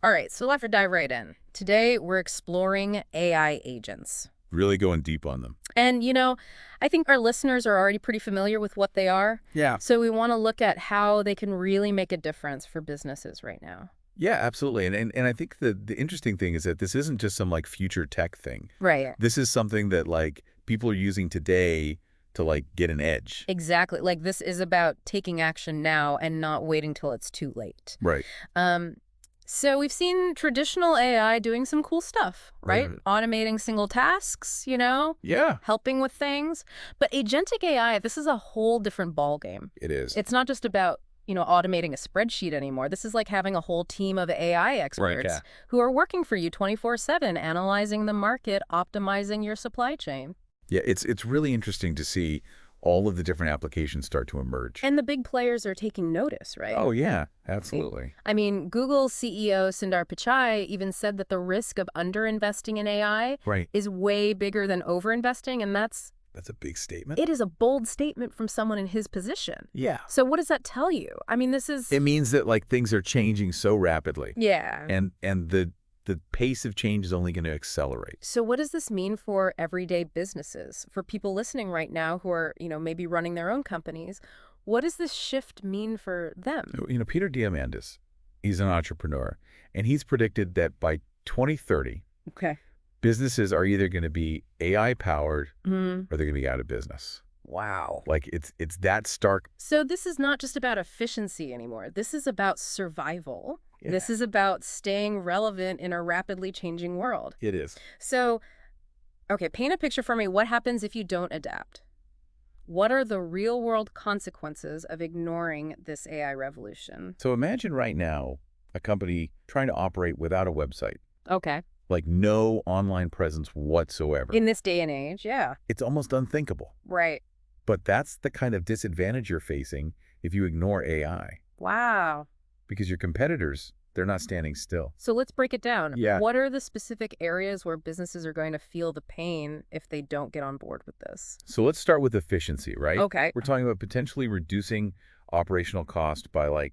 All right, so let's dive right in. Today, we're exploring AI agents. Really going deep on them. And, I think our listeners are already pretty familiar with what they are. Yeah. So we want to look at how they can really make a difference for businesses right now. Yeah, absolutely. And I think the interesting thing is that this isn't just some future tech thing. Right. This is something that people are using today to get an edge. Exactly. Like this is about taking action now and not waiting till it's too late. Right. Um, so we've seen traditional AI doing some cool stuff, right? Right. Automating single tasks, Yeah, helping with things. But agentic AI, this is a whole different ballgame. it is. It's not just about, automating a spreadsheet anymore. This is like having a whole team of AI experts yeah. who are working for you 24/7, analyzing the market, optimizing your supply chain. Yeah, it's really interesting to see all of the different applications start to emerge. And the big players are taking notice, right? Oh, yeah, absolutely. I mean, Google's CEO Sundar Pichai even said that the risk of underinvesting in AI Right. is way bigger than overinvesting, and That's a big statement. it is a bold statement from someone in his position. Yeah. So what does that tell you? I mean, this is... It means that things are changing so rapidly. Yeah. And the pace of change is only going to accelerate. So what does this mean for everyday businesses? For people listening right now who are, maybe running their own companies, what does this shift mean for them? Peter Diamandis, he's an entrepreneur, and he's predicted that by 2030, Okay. businesses are either going to be AI-powered Mm. or they're going to be out of business. Wow. It's that stark. So this is not just about efficiency anymore. This is about survival. Yeah. This is about staying relevant in a rapidly changing world. It is. So, okay, paint a picture for me. What happens if you don't adapt? What are the real-world consequences of ignoring this AI revolution? So imagine right now a company trying to operate without a website, Okay. no online presence whatsoever. In this day and age, yeah. It's almost unthinkable. Right. But that's the kind of disadvantage you're facing if you ignore AI, Wow. because your competitors, they're not standing still. So let's break it down. Yeah. What are the specific areas where businesses are going to feel the pain if they don't get on board with this? So let's start with efficiency, right? Okay. We're talking about potentially reducing operational cost by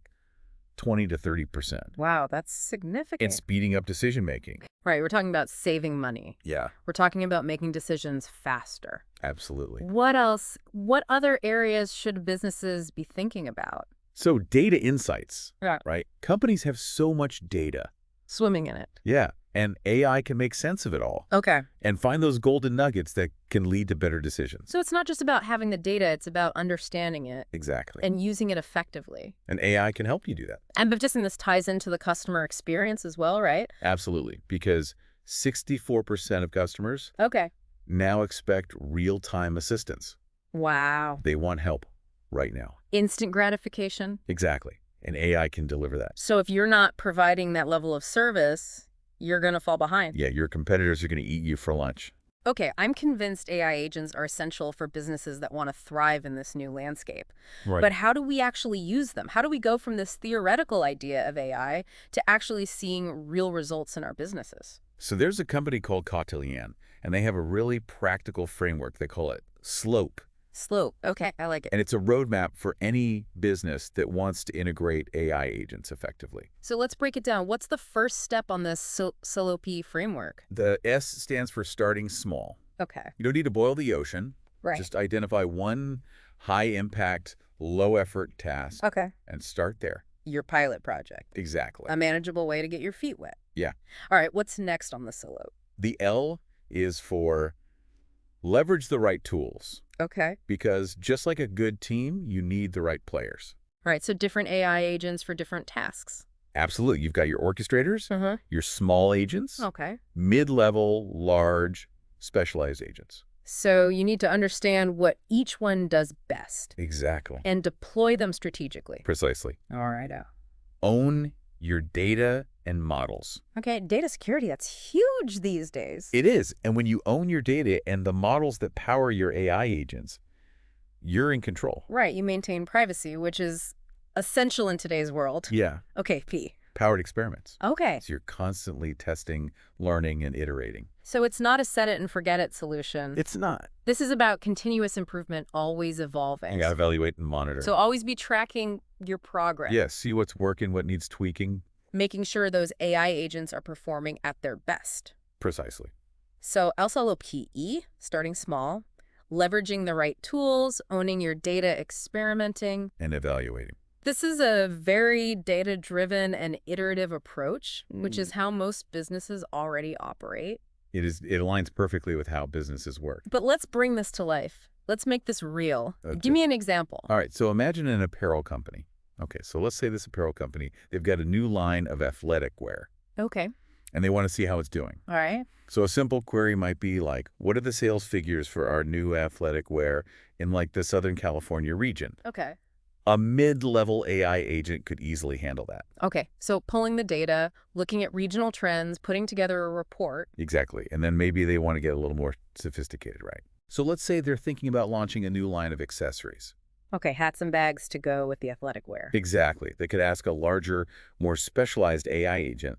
20 to 30% Wow, that's significant. and speeding up decision-making. Right, we're talking about saving money. Yeah, We're talking about making decisions faster. absolutely. What else? What other areas should businesses be thinking about? So data insights, Yeah. right? Companies have so much data. Swimming in it. Yeah, and AI can make sense of it all Okay. and find those golden nuggets that can lead to better decisions. So it's not just about having the data, it's about understanding it Exactly. and using it effectively. And AI can help you do that. And but just in this ties into the customer experience as well, right? Absolutely, because 64% of customers Okay. now expect real-time assistance. Wow. They want help right now. Instant gratification. Exactly. And AI can deliver that. So if you're not providing that level of service, you're going to fall behind. Yeah, your competitors are going to eat you for lunch. Okay, I'm convinced AI agents are essential for businesses that want to thrive in this new landscape. Right. But how do we actually use them? How do we go from this theoretical idea of AI to actually seeing real results in our businesses? So there's a company called Cotillion, and they have a really practical framework. They call it SLOPE. Slope. Okay, I like it. And it's a roadmap for any business that wants to integrate AI agents effectively. So let's break it down. What's the first step on this SLOP framework? The S stands for starting small. Okay, You don't need to boil the ocean. right. Just identify one high-impact, low-effort task Okay. and start there. Your pilot project. Exactly. A manageable way to get your feet wet. Yeah. All right, what's next on the SLOP? The L is for leverage the right tools, Okay. because just like a good team, you need the right players. All right, so different AI agents for different tasks. Absolutely. You've got your orchestrators, Uh-huh. your small agents, Okay. mid-level, large, specialized agents. So you need to understand what each one does best Exactly. and deploy them strategically. Precisely. All right. Own your data and models. Okay, data security, that's huge these days. It is. And when you own your data and the models that power your AI agents, you're in control. Right, you maintain privacy, which is essential in today's world. Yeah. Okay, P. Powered experiments. Okay. So you're constantly testing, learning, and iterating. So it's not a set it and forget it solution. It's not. This is about continuous improvement, always evolving. You got to evaluate and monitor. So always be tracking your progress. Yeah, see what's working, what needs tweaking. making sure those AI agents are performing at their best. Precisely. So LSLOPE, starting small, leveraging the right tools, owning your data, experimenting. And evaluating. This is a very data-driven and iterative approach, which is how most businesses already operate. It aligns perfectly with how businesses work. But let's bring this to life. Let's make this real. Okay. Give me an example. All right, so imagine an apparel company. Okay, so let's say this apparel company, they've got a new line of athletic wear, Okay. and they want to see how it's doing. All right. So a simple query might be like, what are the sales figures for our new athletic wear in like the Southern California region? Okay. A mid-level AI agent could easily handle that. Okay. So pulling the data, looking at regional trends, putting together a report. Exactly. And then maybe they want to get a little more sophisticated, right? So let's say they're thinking about launching a new line of accessories. Okay, hats and bags to go with the athletic wear. Exactly. They could ask a larger, more specialized AI agent,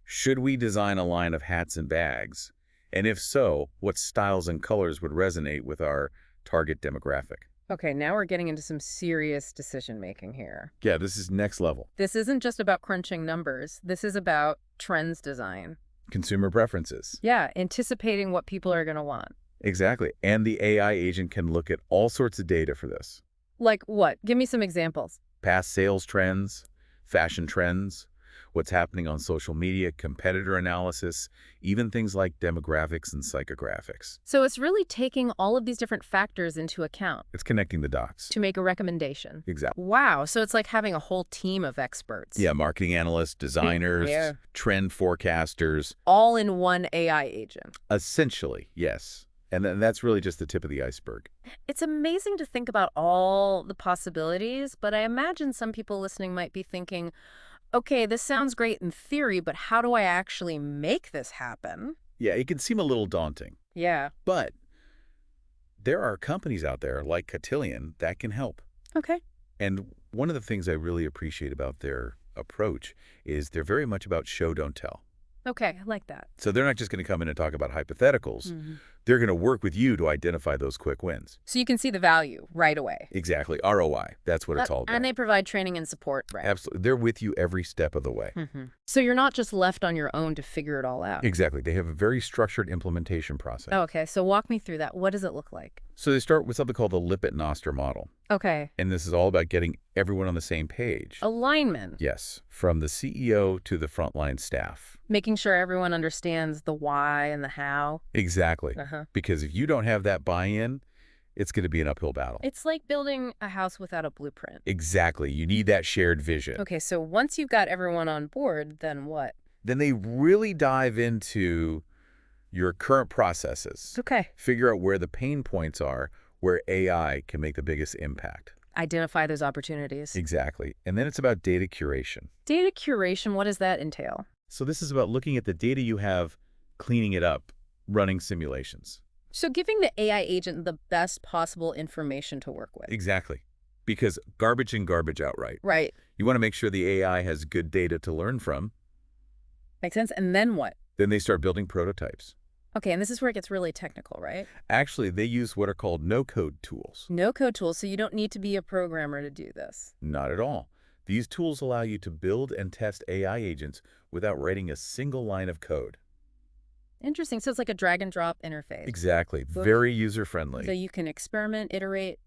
should we design a line of hats and bags? And if so, what styles and colors would resonate with our target demographic? Okay, now we're getting into some serious decision-making here. Yeah, this is next level. This isn't just about crunching numbers. This is about trends design. Consumer preferences. Yeah, anticipating what people are going to want. Exactly. And the AI agent can look at all sorts of data for this. Like what? Give me some examples. Past sales trends, fashion trends, what's happening on social media, competitor analysis, even things like demographics and psychographics. So it's really taking all of these different factors into account It's connecting the dots. to make a recommendation. Exactly. Wow, so it's like having a whole team of experts. Yeah, marketing analysts, designers, Yeah. trend forecasters. All in one AI agent. Essentially, yes. And that's really just the tip of the iceberg. It's amazing to think about all the possibilities, but I imagine some people listening might be thinking, okay, this sounds great in theory, but how do I actually make this happen? Yeah, it can seem a little daunting, Yeah. but there are companies out there like Cotillion that can help. Okay. And one of the things I really appreciate about their approach is they're very much about show, don't tell. Okay, I like that. So they're not just going to come in and talk about hypotheticals. Mm-hmm. They're going to work with you to identify those quick wins. So you can see the value right away. Exactly. ROI. That's what it's all about. And they provide training and support, right? Absolutely. They're with you every step of the way. Mm-hmm. So you're not just left on your own to figure it all out. Exactly. They have a very structured implementation process. Oh, okay, so walk me through that. What does it look like? So they start with something called the Lippitt-Noster model. Okay. And this is all about getting everyone on the same page. Alignment. Yes. From the CEO to the frontline staff. Making sure everyone understands the why and the how. Exactly. Uh-huh. Because if you don't have that buy-in, it's going to be an uphill battle. It's like building a house without a blueprint. Exactly. You need that shared vision. Okay, so once you've got everyone on board, then what? Then they really dive into your current processes. Okay. Figure out where the pain points are, where AI can make the biggest impact. Identify those opportunities. Exactly. And then it's about data curation. Data curation, what does that entail? So this is about looking at the data you have, cleaning it up, running simulations. So giving the AI agent the best possible information to work with. Exactly. Because garbage in, garbage out, right? Right. You want to make sure the AI has good data to learn from. Makes sense. And then what? Then they start building prototypes. Okay, and this is where it gets really technical, right? Actually, they use what are called no-code tools. No-code tools, so you don't need to be a programmer to do this. Not at all. These tools allow you to build and test AI agents without writing a single line of code. Interesting. So it's like a drag and drop interface. Exactly. Very user-friendly. So you can experiment, iterate,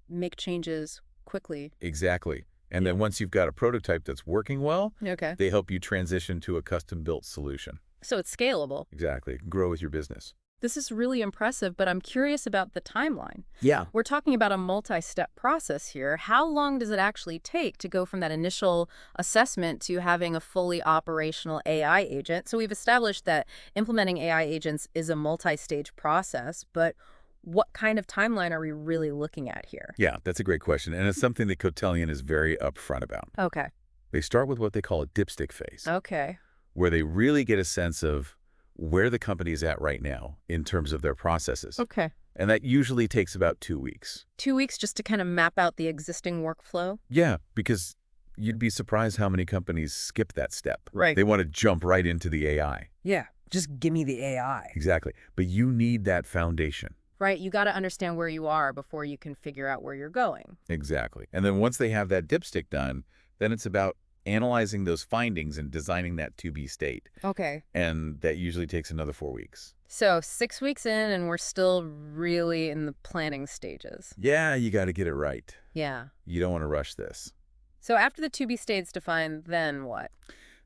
make changes quickly. Exactly. And then once you've got a prototype that's working well, Okay. they help you transition to a custom-built solution. So it's scalable. Exactly. Grow with your business. This is really impressive, but I'm curious about the timeline. Yeah. We're talking about a multi-step process here. How long does it actually take to go from that initial assessment to having a fully operational AI agent? So we've established that implementing AI agents is a multi-stage process, but what kind of timeline are we really looking at here? Yeah, that's a great question. And it's something that Cotillion is very upfront about. Okay. They start with what they call a dipstick phase, Okay. where they really get a sense of where the company is at right now in terms of their processes. Okay. And that usually takes about 2 weeks. 2 weeks just to kind of map out the existing workflow? Yeah, because you'd be surprised how many companies skip that step. Right. They want to jump right into the AI. Yeah. Just give me the AI. Exactly. But you need that foundation. Right. You got to understand where you are before you can figure out where you're going. Exactly. And then once they have that dipstick done, then it's about analyzing those findings and designing that to-be state. Okay. And that usually takes another 4 weeks. So 6 weeks in, and we're still really in the planning stages. Yeah, you got to get it right. Yeah. You don't want to rush this. So after the to-be state's defined, then what?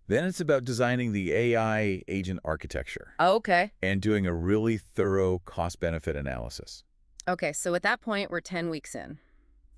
Then it's about designing the AI agent architecture Oh, okay. and doing a really thorough cost-benefit analysis. Okay, so at that point, we're 10 weeks in.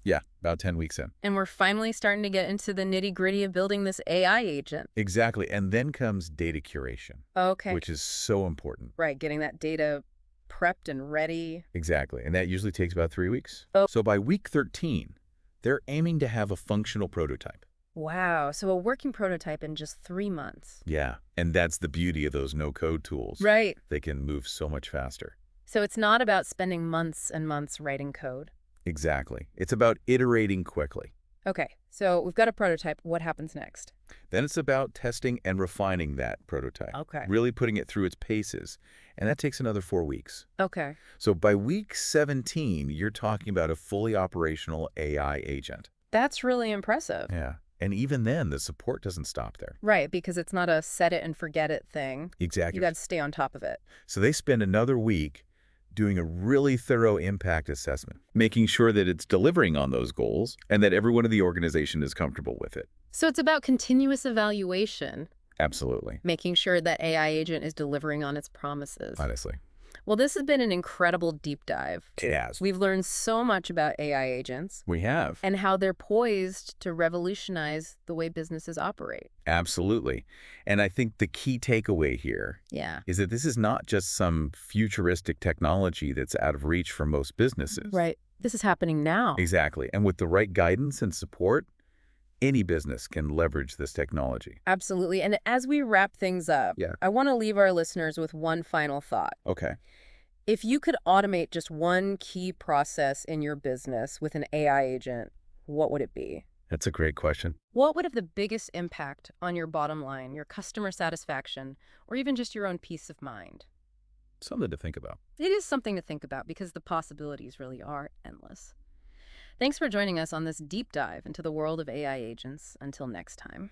Yeah, about 10 weeks in. And we're finally starting to get into the nitty-gritty of building this AI agent. Exactly. And then comes data curation, Okay. which is so important. Right, getting that data prepped and ready. Exactly. And that usually takes about 3 weeks. Oh. So by week 13, they're aiming to have a functional prototype. Wow, so a working prototype in just 3 months. Yeah. And that's the beauty of those no-code tools. Right. They can move so much faster. So it's not about spending months and months writing code. Exactly. It's about iterating quickly. Okay, so we've got a prototype. What happens next? Then it's about testing and refining that prototype. Okay. Really putting it through its paces. And that takes another 4 weeks. Okay. So by week 17, you're talking about a fully operational AI agent. That's really impressive. Yeah. And even then, the support doesn't stop there. Right, because it's not a set it and forget it thing. Exactly. You got to stay on top of it. So they spend another week doing a really thorough impact assessment, making sure that it's delivering on those goals and that everyone in the organization is comfortable with it. So it's about continuous evaluation, Absolutely. making sure that AI agent is delivering on its promises. Honestly. Well, this has been an incredible deep dive. It has. We've learned so much about AI agents We have. and how they're poised to revolutionize the way businesses operate. Absolutely. And I think the key takeaway here Yeah. is that this is not just some futuristic technology that's out of reach for most businesses. Right. This is happening now. Exactly. And with the right guidance and support, any business can leverage this technology. Absolutely. And as we wrap things up, Yeah. I want to leave our listeners with one final thought. Okay. If you could automate just one key process in your business with an AI agent, what would it be? That's a great question. What would have the biggest impact on your bottom line, your customer satisfaction, or even just your own peace of mind? Something to think about. It is something to think about because the possibilities really are endless. Thanks for joining us on this deep dive into the world of AI agents. Until next time.